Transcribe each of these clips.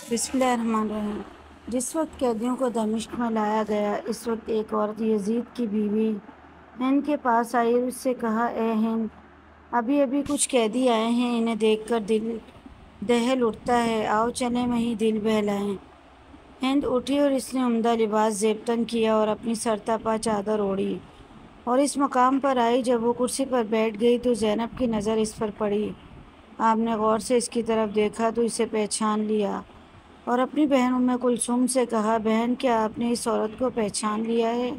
بسم اللہ الرحمن الرحیم۔ جس وقت قیدیوں کو دمشق میں لایا گیا، اس وقت ایک عورت یزید کی بیوی ہند کے پاس آئی اور اس سے کہا، اے ہند، ابھی ابھی کچھ قیدی آئے ہیں، انہیں دیکھ کر دل دہل اٹھتا ہے، آؤ چلیں وہیں دل بہلائیں۔ ہند اٹھی اور اس نے عمدہ لباس زیب تن کیا اور اپنی سرتاپا چادر اوڑھی اور اس مقام پر آئی۔ جب وہ کرسی پر بیٹھ گئی تو زینب کی نظر اس پر پڑی۔ آپ نے غور سے اس کی طرف دیکھا تو اسے پہچان لیا اور اپنی بہن ام کلثوم سے کہا، بہن، کیا آپ نے اس عورت کو پہچان لیا ہے؟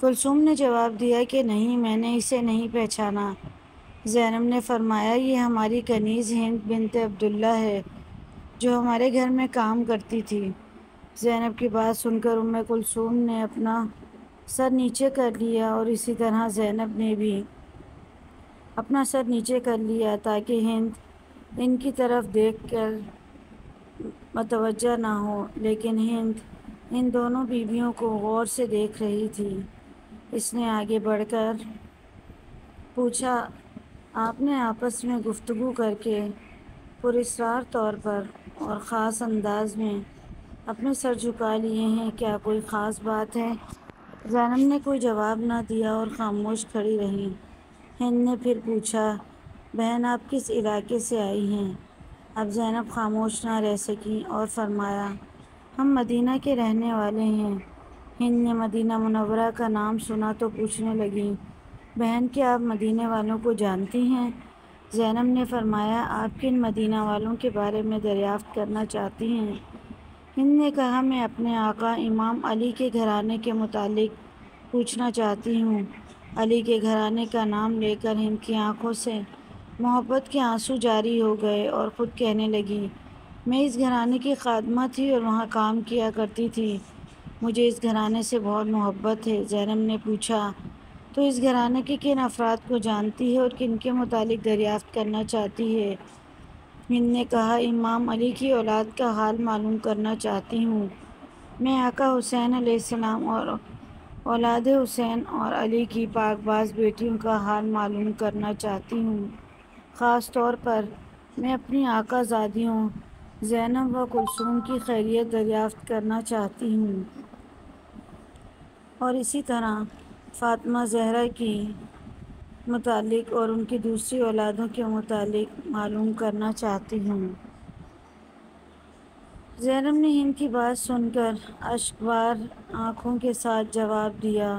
کلثوم نے جواب دیا کہ نہیں، میں نے اسے نہیں پہچانا۔ زینب نے فرمایا، یہ ہماری کنیز ہند بنت عبداللہ ہے جو ہمارے گھر میں کام کرتی تھی۔ زینب کی بات سن کر ام کلثوم نے اپنا سر نیچے کر لیا اور اسی طرح زینب نے بھی اپنا سر نیچے کر لیا تاکہ ہند ان کی طرف دیکھ کر متوجہ نہ ہو، لیکن ہند ان دونوں بیویوں کو غور سے دیکھ رہی تھی۔ اس نے آگے بڑھ کر پوچھا، آپ نے آپس میں گفتگو کر کے پراسرار طور پر اور خاص انداز میں اپنے سر جھکا لیے ہیں، کیا کوئی خاص بات ہے؟ زینب نے کوئی جواب نہ دیا اور خاموش کھڑی رہی۔ ہند نے پھر پوچھا، بہن، آپ کس علاقے سے آئی ہیں؟ اب زینب خاموش نہ رہ سکی اور فرمایا، ہم مدینہ کے رہنے والے ہیں۔ ہند نے مدینہ منورہ کا نام سنا تو پوچھنے لگی، بہن، کیا آپ مدینے والوں کو جانتی ہیں؟ زینب نے فرمایا، آپ کن مدینہ والوں کے بارے میں دریافت کرنا چاہتی ہیں؟ ہند نے کہا، میں اپنے آقا امام علی کے گھرانے کے متعلق پوچھنا چاہتی ہوں۔ علی کے گھرانے کا نام لے کر ہند کی آنکھوں سے محبت کے آنسو جاری ہو گئے اور خود کہنے لگی، میں اس گھرانے کی خادمہ تھی اور وہاں کام کیا کرتی تھی، مجھے اس گھرانے سے بہت محبت ہے۔ زینب نے پوچھا، تو اس گھرانے کے کن افراد کو جانتی ہے اور کن کے متعلق دریافت کرنا چاہتی ہے؟ ہند نے کہا، امام علی کی اولاد کا حال معلوم کرنا چاہتی ہوں۔ میں آقا حسین علیہ السلام اور اولاد حسین اور علی کی پاک باز بیٹیوں کا حال معلوم کرنا چاہتی ہوں۔ خاص طور پر میں اپنی آقا زادیوں زینب و کلثوم کی خیریت دریافت کرنا چاہتی ہوں اور اسی طرح فاطمہ زہرا کی متعلق اور ان کی دوسری اولادوں کے متعلق معلوم کرنا چاہتی ہوں۔ زینب نے ہند کی بات سن کر اشکبار آنکھوں کے ساتھ جواب دیا،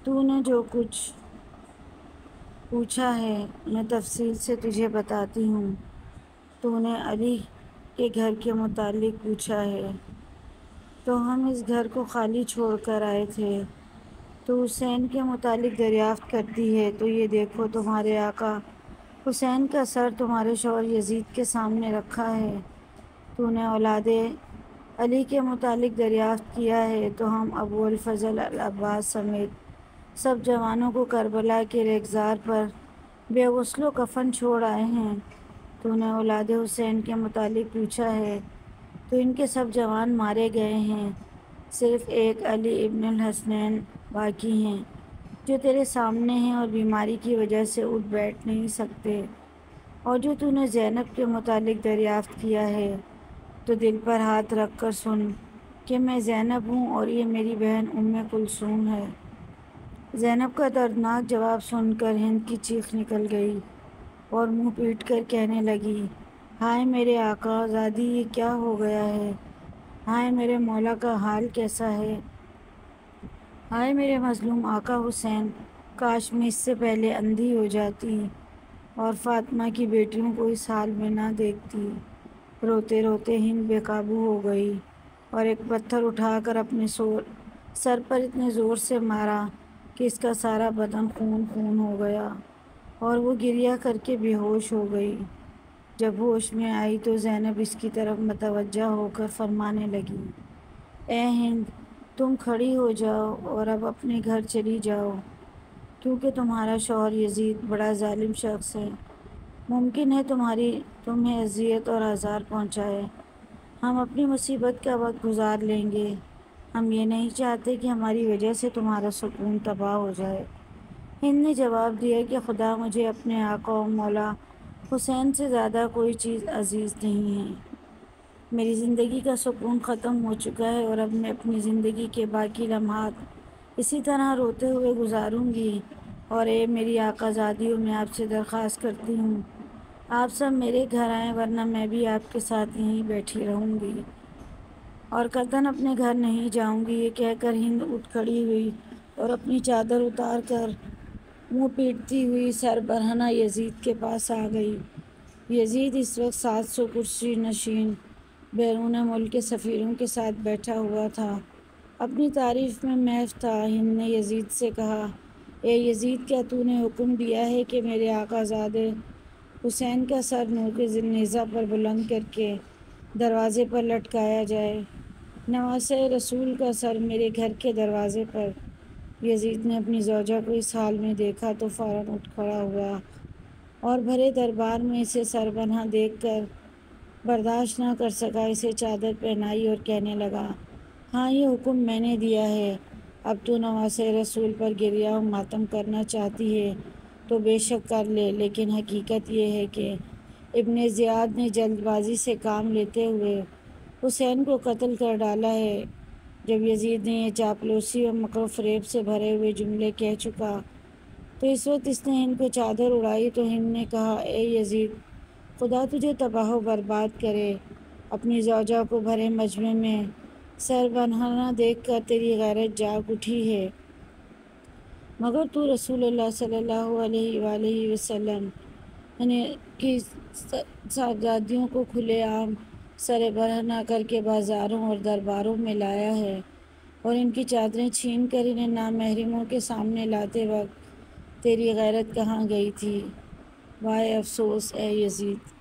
تو نے جو کچھ پوچھا ہے میں تفصیل سے تجھے بتاتی ہوں۔ تو نے علی کے گھر کے متعلق پوچھا ہے، تو ہم اس گھر کو خالی چھوڑ کر آئے تھے۔ تو حسین کے متعلق دریافت کرتی ہے، تو یہ دیکھو، تمہارے آقا حسین کا سر تمہارے شوہر یزید کے سامنے رکھا ہے۔ تو نے اولاد علی کے متعلق دریافت کیا ہے، تو ہم ابو الفضل العباس سمیت سب جوانوں کو کربلا کے ریگزار پر بے غسل و کفن چھوڑ آئے ہیں۔ تو نے اولاد حسین کے متعلق پوچھا ہے، تو ان کے سب جوان مارے گئے ہیں، صرف ایک علی ابن الحسنین باقی ہیں جو تیرے سامنے ہیں اور بیماری کی وجہ سے اٹھ بیٹھ نہیں سکتے۔ اور جو تو نے زینب کے متعلق دریافت کیا ہے، تو دل پر ہاتھ رکھ کر سن کہ میں زینب ہوں اور یہ میری بہن ام کلثوم ہے۔ زینب کا دردناک جواب سن کر ہند کی چیخ نکل گئی اور منہ پیٹ کر کہنے لگی، ہائے میرے آقا زادی، یہ کیا ہو گیا ہے؟ ہائے میرے مولا کا حال کیسا ہے؟ ہائے میرے مظلوم آقا حسین، کاش میں اس سے پہلے اندھی ہو جاتی اور فاطمہ کی بیٹیوں کو اس حال میں نہ دیکھتی۔ روتے روتے ہند بے قابو ہو گئی اور ایک پتھر اٹھا کر اپنے سر پر اتنے زور سے مارا کہ اس کا سارا بدن خون خون ہو گیا اور وہ گریہ کر کے بے ہوش ہو گئی۔ جب ہوش میں آئی تو زینب اس کی طرف متوجہ ہو کر فرمانے لگی، اے ہند، تم کھڑی ہو جاؤ اور اب اپنے گھر چلی جاؤ، کیونکہ تمہارا شوہر یزید بڑا ظالم شخص ہے، ممکن ہے تمہیں اذیت اور آزار پہنچائے۔ ہم اپنی مصیبت کا وقت گزار لیں گے، ہم یہ نہیں چاہتے کہ ہماری وجہ سے تمہارا سکون تباہ ہو جائے۔ ہند نے جواب دیا کہ خدا، مجھے اپنے آقا و مولا حسین سے زیادہ کوئی چیز عزیز نہیں ہے۔ میری زندگی کا سکون ختم ہو چکا ہے اور اب میں اپنی زندگی کے باقی لمحات اسی طرح روتے ہوئے گزاروں گی۔ اور اے میری آقازادیوں، میں آپ سے درخواست کرتی ہوں آپ سب میرے گھر آئیں، ورنہ میں بھی آپ کے ساتھ یہیں بیٹھی رہوں گی اور قطعاً اپنے گھر نہیں جاؤں گی۔ یہ کہہ کر ہند اٹھ کھڑی ہوئی اور اپنی چادر اتار کر منہ پیٹتی ہوئی سربرہنہ یزید کے پاس آ گئی۔ یزید اس وقت 700 کرسی نشین بیرون ملک کے سفیروں کے ساتھ بیٹھا ہوا تھا، اپنی تعریف میں محو تھا۔ ہند نے یزید سے کہا، اے یزید، کیا تو نے حکم دیا ہے کہ میرے آقا زادے حسین کا سر نور کے نیزہ پر بلند کر کے دروازے پر لٹکایا جائے؟ نواسہ رسول کا سر میرے گھر کے دروازے پر؟ یزید نے اپنی زوجہ کو اس حال میں دیکھا تو فوراً اٹھ کھڑا ہوا اور بھرے دربار میں اسے سربنہا دیکھ کر برداشت نہ کر سکا، اسے چادر پہنائی اور کہنے لگا، ہاں، یہ حکم میں نے دیا ہے۔ اب تو نواسہ رسول پر گریہ و ماتم کرنا چاہتی ہے تو بے شک کر لے، لیکن حقیقت یہ ہے کہ ابن زیاد نے جلد بازی سے کام لیتے ہوئے حسین کو قتل کر ڈالا ہے۔ جب یزید نے یہ چاپلوسی اور مکر و فریب سے بھرے ہوئے جملے کہہ چکا تو اس وقت اس نے ہند کو چادر اڑائی تو ہند نے کہا، اے یزید، خدا تجھے تباہ و برباد کرے۔ اپنی زوجہ کو بھرے مجمع میں سربنہا دیکھ کر تیری غیرت جاگ اٹھی ہے، مگر تو رسول اللہ صلی اللہ علیہ وآلہ وسلم کی صاحبزادیوں کو کھلے عام سربرہنہ کر کے بازاروں اور درباروں میں لایا ہے اور ان کی چادریں چھین کر انہیں نامحرموں کے سامنے لاتے وقت تیری غیرت کہاں گئی تھی؟ وائے افسوس اے یزید!